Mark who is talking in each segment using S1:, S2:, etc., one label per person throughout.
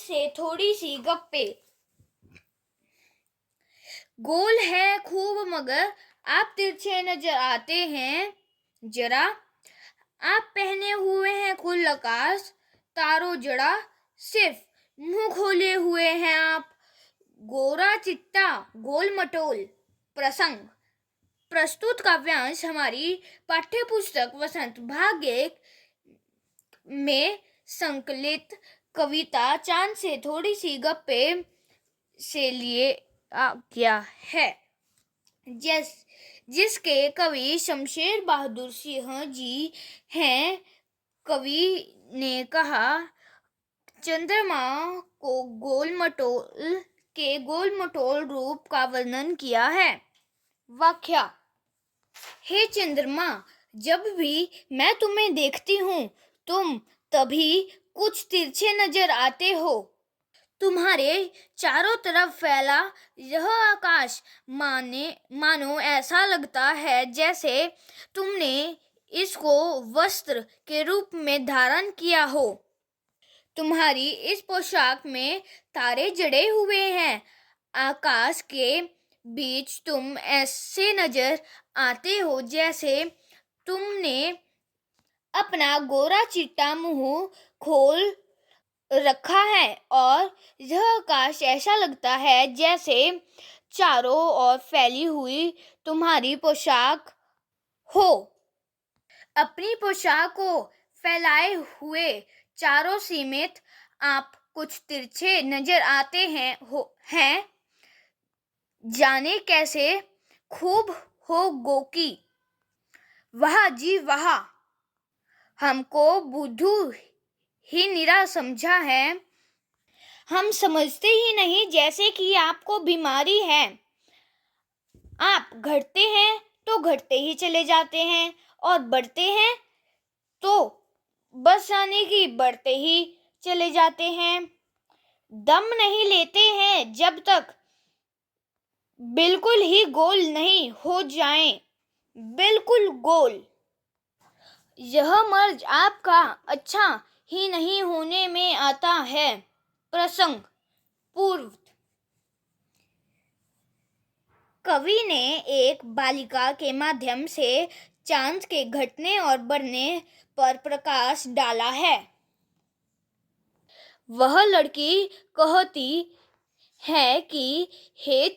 S1: से थोड़ी सी गप्पे। गोल है खूब मगर आप तिरछे नजर आते हैं जरा। आप पहने हुए हैं खुल्लकास तारो जड़ा, सिर्फ मुंह खोले हुए हैं आप। गोरा चिट्टा गोल मटोल। प्रसंग। प्रस्तुत काव्यांश हमारी पाठ्य पुस्तक वसंत भाग 1 में संकलित कविता चांद से थोड़ी सी गप्पे से लिए गया है, जिसके कवि शमशेर बहादुर सिंह जी हैं। कवि ने कहा, चंद्रमा को गोल मटोल रूप का वर्णन किया है। व्याख्या। हे चंद्रमा, जब भी मैं तुम्हें देखती हूँ तुम तभी कुछ तिरछे नजर आते हो। तुम्हारे चारों तरफ फैला यह आकाश मानो ऐसा लगता है जैसे तुमने इसको वस्त्र के रूप में धारण किया हो। तुम्हारी इस पोशाक में तारे जड़े हुए हैं। आकाश के बीच तुम ऐसे नजर आते हो जैसे तुमने अपना गोरा चिट्टा मुंह खोल रखा है और यह आकाश ऐसा लगता है जैसे चारों ओर फैली हुई तुम्हारी पोशाक हो। अपनी पोशाक को फैलाए हुए चारों समेत आप कुछ तिरछे नजर आते हैं। जाने कैसे खूब हो गोकी। वाह जी वाह, हमको बुद्धू ही निरा समझा है। हम समझते ही नहीं जैसे कि आपको बीमारी है। आप घटते हैं तो घटते ही चले जाते हैं और बढ़ते हैं तो बस जाने की बढ़ते ही चले जाते हैं। दम नहीं लेते हैं जब तक बिल्कुल ही गोल नहीं हो जाएं। बिल्कुल गोल। यह मर्ज आपका अच्छा ही नहीं होने में आता है। प्रसंग। पूर्व। कवि ने एक बालिका के माध्यम से चांद के घटने और बढ़ने पर प्रकाश डाला है। वह लड़की कहती है कि हे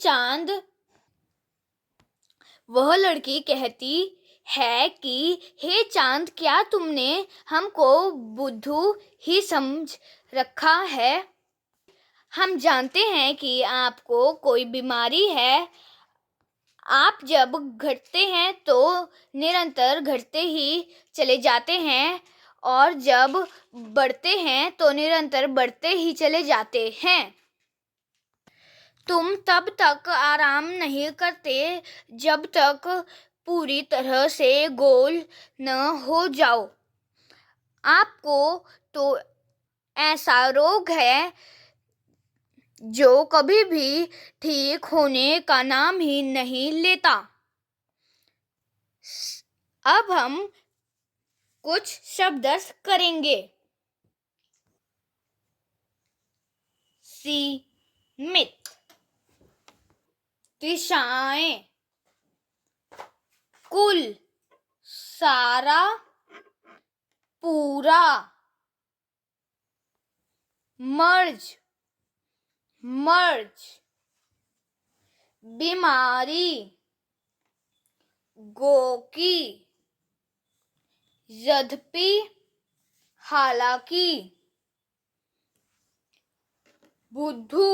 S1: चांद, क्या तुमने हमको बुद्धू ही समझ रखा है? हम जानते हैं कि आपको कोई बीमारी है। आप जब घटते हैं तो निरंतर घटते ही चले जाते हैं और जब बढ़ते हैं तो निरंतर बढ़ते ही चले जाते हैं। तुम तब तक आराम नहीं करते जब तक पूरी तरह से गोल न हो जाओ। आपको तो ऐसा रोग है जो कभी भी ठीक होने का नाम ही नहीं लेता। अब हम कुछ शब्द करेंगे। सीमित, दिशाएं, कुल, सारा, पूरा, मर्ज, बीमारी, गोकी, यद्यपि, हालांकि, बुद्धू,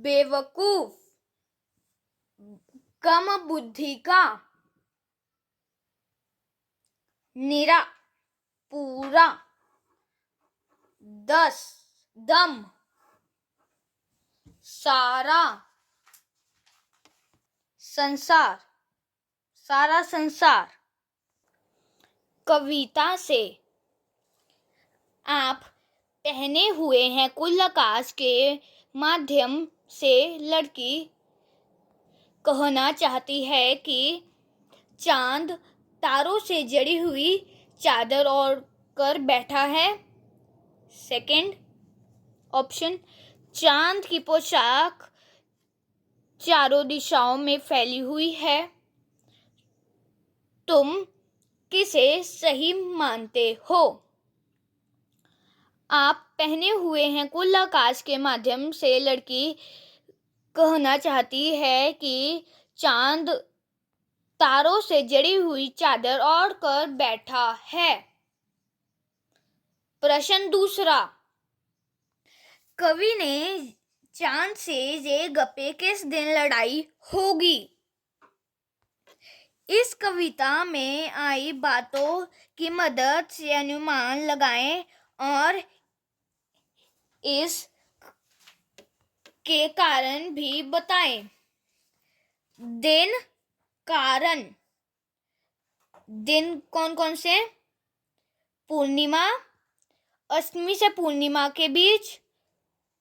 S1: बेवकूफ, कम बुद्धि का, निरा, पूरा, 10, दम, सारा, संसार, सारा संसार। कविता से आप पहने हुए हैं कुल आकाश के माध्यम से लड़की कहना चाहती है कि चांद तारों से जड़ी हुई चादर ओढ़ कर बैठा है। सेकंड, ऑप्शन, चांद की पोशाक चारों दिशाओं में फैली हुई है। तुम किसे सही मानते हो? आप पहने हुए हैं कुल आकाश के माध्यम से लड़की कहना चाहती है कि चांद तारों से जड़ी हुई चादर ओढ़ कर बैठा है। प्रश्न दूसरा, कवि ने चांद से ये गप्पे किस दिन लड़ाई होगी? इस कविता में आई बातों की मदद से अनुमान लगाएं और इस के कारण भी बताएं। दिन, कारण। दिन कौन कौन से? पूर्णिमा, अष्टमी से पूर्णिमा के बीच,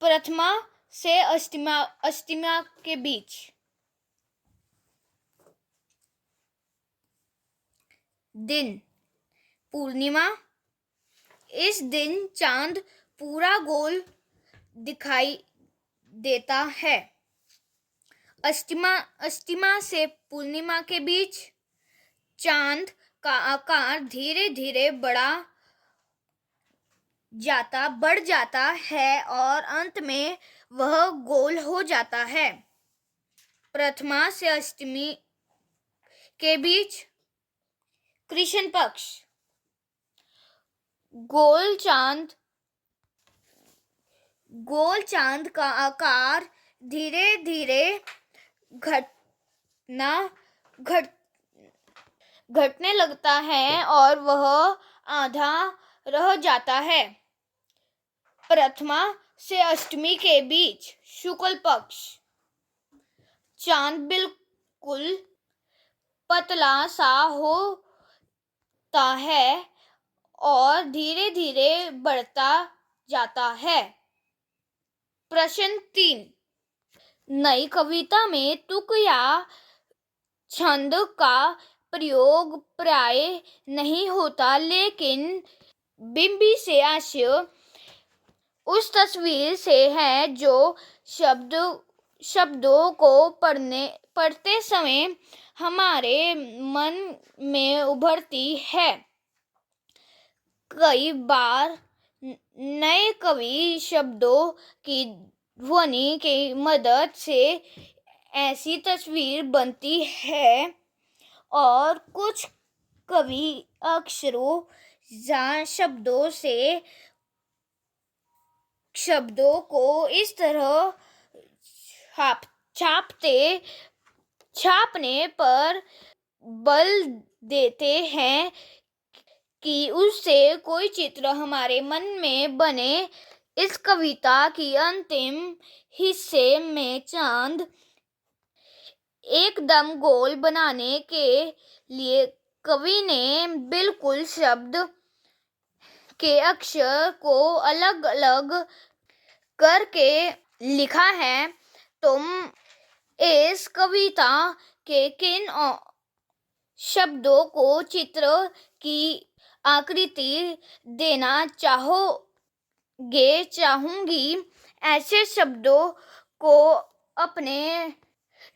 S1: प्रथमा से अष्टमा के बीच। दिन, पूर्णिमा। इस दिन चांद पूरा गोल दिखाई देता है। अष्टमा से पूर्णिमा के बीच चांद का आकार धीरे धीरे बढ़ जाता है और अंत में वह गोल हो जाता है। प्रथमा से अष्टमी के बीच कृष्ण पक्ष। गोल चांद का आकार धीरे धीरे घटने लगता है और वह आधा रह जाता है। प्रथमा से अष्टमी के बीच शुक्ल पक्ष। चांद बिल्कुल पतला सा होता है और धीरे धीरे बढ़ता जाता है। प्रश्न 3, नई कविता में तुक या छंद का प्रयोग प्राय नहीं होता, लेकिन बिंबी से आशय उस तस्वीर से है जो शब्दों को पढ़ते समय हमारे मन में उभरती है। कई बार नए कवि शब्दों की ध्वनि की मदद से ऐसी तस्वीर बनती है और कुछ कवि अक्षरों या शब्दों को इस तरह छापने पर बल देते हैं कि उससे कोई चित्र हमारे मन में बने। इस कविता की अंतिम हिस्से में चांद एकदम गोल बनाने के लिए कवि ने बिल्कुल शब्द के अक्षर को अलग अलग करके लिखा है। तुम इस कविता के किन शब्दों को चित्र की आकृति देना चाहूंगी। ऐसे शब्दों को अपने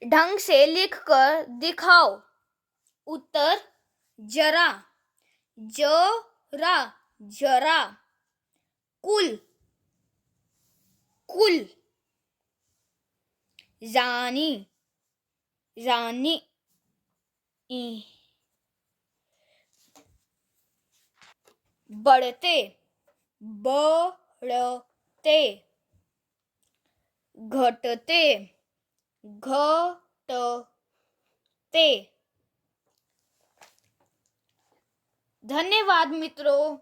S1: ढंग से लिखकर दिखाओ। उत्तर, जरा, जरा, कुल, रानी, बढ़ते, घटते, धन्यवाद मित्रों।